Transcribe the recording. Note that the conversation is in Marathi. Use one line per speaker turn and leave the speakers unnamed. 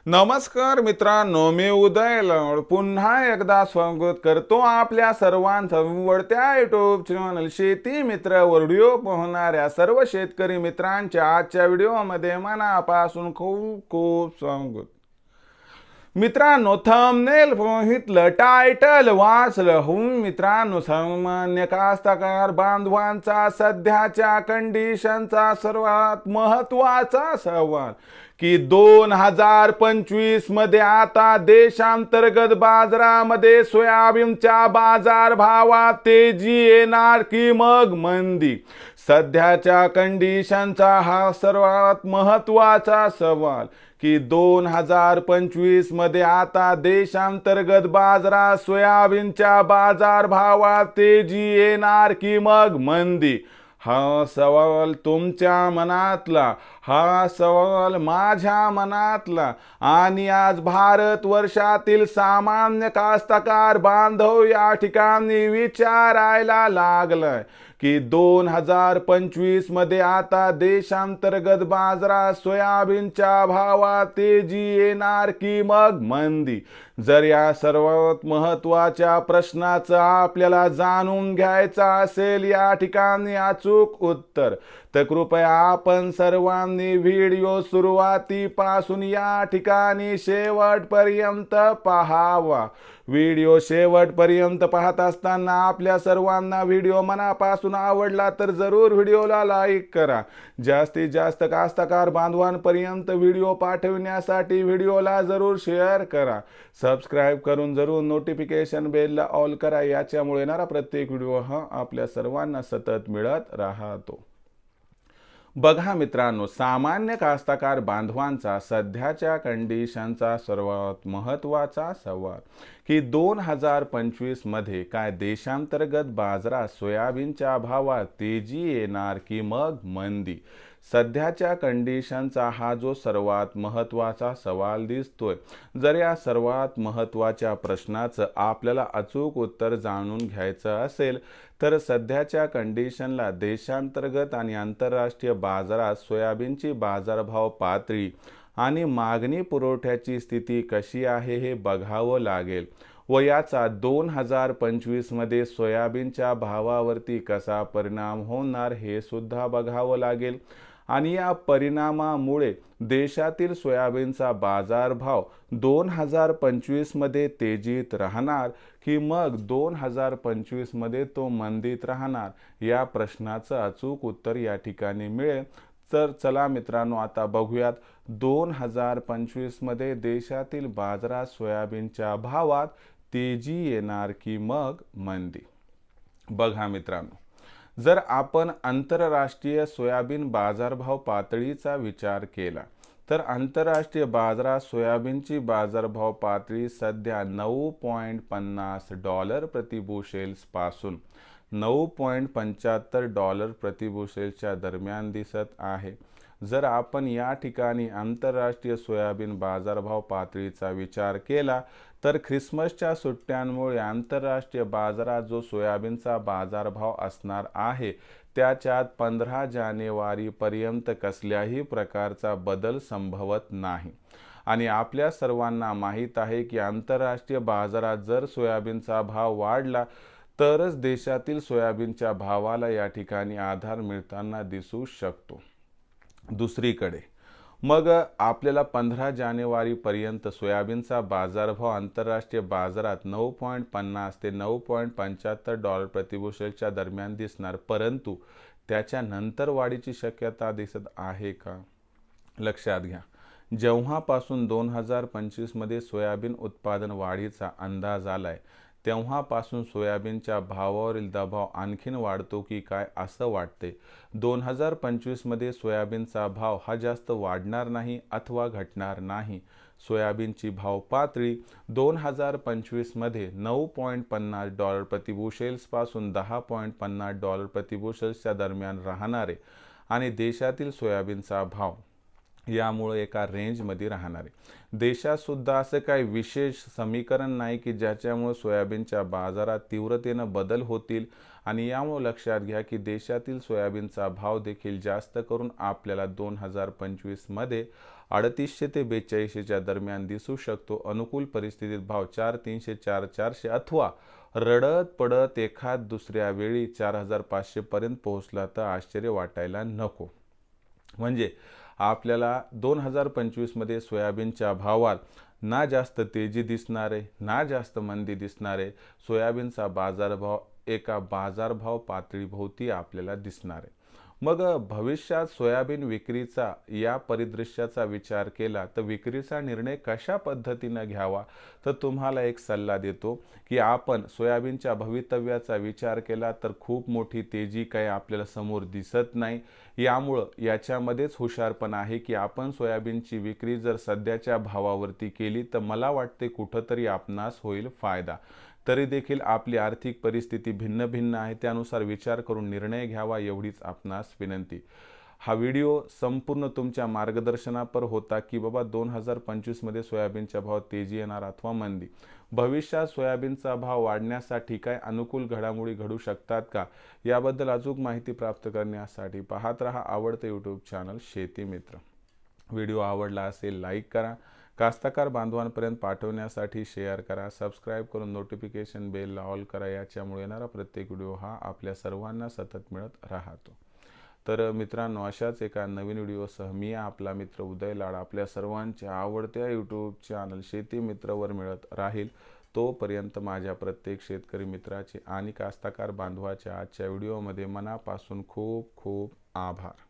नमस्कार मित्रांनो, मी उदय लवड पुन्हा एकदा स्वागत करतो आपल्या सर्वांचं आवडत्या युट्यूब चॅनल शेती मित्र व्हिडिओ पाहणाऱ्या सर्व शेतकरी मित्रांच्या आजच्या व्हिडिओमध्ये मनापासून खूप खूप स्वागत। मित्रांनो, थंबनेल पाहितलं, टायटल वाचलं मित्रांनो, सामान्य कास्तकार बांधवांचा सध्याच्या कंडिशनचा सर्वात महत्त्वाचा सवाल की 2025 मध्ये आता देशांतर्गत बाजारामध्ये सोयाबीनच्या बाजार भावात तेजी येणार की मग मंदी। सध्याच्या कंडिशनचा हा सर्वात महत्त्वाचा सवाल की 2025 मध्ये आता देशांतर्गत बाजारात सोयाबीनच्या बाजार भावात तेजी येणार की मग मंदी। हा सवाल तुमच्या मनातला, हा सवाल माझ्या मनातला आणि आज भारत वर्षातील सामान्य कास्तकार बांधव या ठिकाणी विचारायला लागलाय की 2025 मध्ये आता देशांतर्गत बाजारात सोयाबीनच्या भावात तेजी येणार की मग मंदी। जर या सर्वात महत्त्वाच्या प्रश्नाचं आपल्याला जाणून घ्यायचं असेल या ठिकाणी अचूक उत्तर, तर कृपया आपण सर्वांनी व्हिडिओ सुरुवातीपासून या ठिकाणी शेवटपर्यंत पाहावा। व्हिडिओ शेवटपर्यंत पाहत असताना आपल्या सर्वांना व्हिडिओ मनापासून आवडला तर जरूर व्हिडिओला लाईक करा। जास्तीत जास्त कास्तकार बांधवांपर्यंत व्हिडिओ पाठविण्यासाठी व्हिडिओला जरूर शेअर करा। सबस्क्राइब करून जरूर नोटिफिकेशन बेलला ऑल करा, याच्यामुळे येणारा प्रत्येक व्हिडिओ हा आपल्या सर्वांना सतत मिळत राहतो। बघा मित्रांनो, सामान्य कास्तकार बांधवांचा सध्याच्या कंडिशनचा सर्वात महत्त्वाचा सवाल की 2025 मध्ये काय देशांतर्गत बाजारात सोयाबीनच्या भावात तेजी येणार की मग मंदी। सध्याच्या कंडिशनचा हा जो सर्वात महत्त्वाचा सवाल दिसतोय, जर या सर्वात महत्त्वाच्या प्रश्नाचं आपल्याला अचूक उत्तर जाणून घ्यायचं असेल तर सध्याच्या कंडिशनला देशांतर्गत आणि आंतरराष्ट्रीय बाजारात सोयाबीनची बाजारभाव पातळी आणि मागणी पुरवठ्याची स्थिती कशी आहे हे बघावं लागेल व याचा 2025 मध्ये सोयाबीनच्या भावावरती कसा परिणाम होणार हे सुद्धा बघावं लागेल। आणि या परिणामामुळे देशातील सोयाबीनचा बाजारभाव 2025 मध्ये तेजीत राहणार की मग 2025 मध्ये तो मंदीत राहणार, या प्रश्नाचं अचूक उत्तर या ठिकाणी मिळेल। तर चला मित्रांनो, आता बघूयात 2025 मध्ये देशातील बाजारात सोयाबीनच्या भावात तेजी येणार की मग मंदी। बघा मित्रांनो, जर आपण आंतरराष्ट्रीय सोयाबीन बाजारभाव पातळीचा विचार केला तर आंतरराष्ट्रीय बाजारात सोयाबीनची बाजारभाव पातळी सध्या $9.50 प्रति बुशेल्स पासून $9.75 प्रति बुशेल्सच्या दरम्यान दिसत आहे। जर आपण या ठिकाणी आंतरराष्ट्रीय सोयाबीन बाजारभाव पातळीचा विचार केला तर ख्रिसमसच्या सुट्ट्यांमुळे आंतरराष्ट्रीय बाजारात जो सोयाबीनचा बाजारभाव असणार आहे त्याच्यात 15 जानेवारीपर्यंत कसल्याही प्रकारचा बदल संभवत नाही। आणि आपल्या सर्वांना माहीत आहे की आंतरराष्ट्रीय बाजारात जर सोयाबीनचा भाव वाढला तरच देशातील सोयाबीनच्या भावाला या ठिकाणी आधार मिळताना दिसू शकतो। दुसरीकडे मग आपल्याला 15 जानेवारीपर्यंत सोयाबीनचा बाजारभाव आंतरराष्ट्रीय बाजारात 9.50 ते $9.75 प्रति बुशेलच्या दरम्यान दिसणार, परंतु त्याच्या नंतर वाढीची शक्यता दिसत आहे का? लक्षात घ्या, जेव्हापासून 2025 मध्ये सोयाबीन उत्पादन वाढीचा अंदाज आलाय तेव्हापासून सोयाबीनच्या भावावरील दबाव आणखीन वाढतो की काय असं वाटते। 2025 मध्ये सोयाबीनचा भाव हा जास्त वाढणार नाही अथवा घटणार नाही। सोयाबीनची भाव पातळी 2025 मध्ये $9.50 प्रति बुशेल्स पासून $10.50 प्रति बुशेल्सच्या दरम्यान राहणारे आणि देशातील सोयाबीनचा भाव यामुळे एका रेंजमध्ये राहणार आहे। देशात सुद्धा असं काही विशेष समीकरण नाही की ज्याच्यामुळे सोयाबीनच्या बाजारात तीव्रतेने बदल होतील आणि यामुळे लक्षात घ्या की देशातील सोयाबीनचा भाव देखील जास्त करून आपल्याला 2025 मध्ये 3800 ते 4200च्या दरम्यान दिसू शकतो. अनुकूल परिस्थितीत भाव 4300, 4400 अथवा रडत पडत एखाद दुसऱ्या वेळी 4500 पर्यंत पोहोचला तर आश्चर्य वाटायला नको. म्हणजे आपल्याला 2025 मध्ये सोयाबीनच्या भावात ना जास्त तेजी दिसणार आहे, ना जास्त मंदी दिसणार आहे. सोयाबीनचा बाजारभाव एका बाजारभाव पातळीभोवती आपल्याला दिसणार आहे. मग भविष्यात सोयाबीन विक्रीचा या परिदृश्याचा विचार केला तर विक्रीचा निर्णय कशा पद्धतीने घ्यावा, तर तुम्हाला एक सल्ला देतो की आपण सोयाबीनच्या भवितव्याचा विचार केला तर खूप मोठी तेजी काही आपल्याला समोर दिसत नाही. यामुळं याच्यामध्येच हुशारपणा आहे की आपण सोयाबीनची विक्री जर सध्याच्या भावावरती केली तर मला वाटते कुठंतरी आपणास होईल फायदा. तरी देखील आपली आर्थिक परिस्थिती भिन्न भिन्न आहे, त्यानुसार विचार करून निर्णय घ्यावा एवढीच आपणास विनंती. हा व्हिडिओ संपूर्ण तुमच्या मार्गदर्शनापर होता की बाबा 2025 मध्ये सोयाबीनच्या भावात तेजी येणार अथवा मंदी. भविष्यात सोयाबीनचा भाव वाढण्यासाठी काय अनुकूल घडामोडी घडू शकतात का, याबद्दल अचूक माहिती प्राप्त करण्यासाठी पाहत रहा आवडते यूट्यूब चॅनल शेती मित्र. व्हिडिओ आवडला असेल लाईक करा, कास्तकार बांधवांपर्यंत पाठवण्यासाठी शेअर करा, सबस्क्राईब करून नोटिफिकेशन बेल ऑल करा. याच्यामुळे येणारा प्रत्येक व्हिडिओ हा आपल्या सर्वांना सतत मिळत राहतो. तर मित्रांनो, अशाच एका नवीन व्हिडिओसह मी आपला मित्र उदय लाड आपल्या सर्वांच्या आवडत्या यूट्यूब चॅनल शेती मित्रवर मिळत राहील. तोपर्यंत माझ्या प्रत्येक शेतकरी मित्राचे आणि कास्तकार बांधवाच्या आजच्या व्हिडिओमध्ये मनापासून खूप खूप आभार.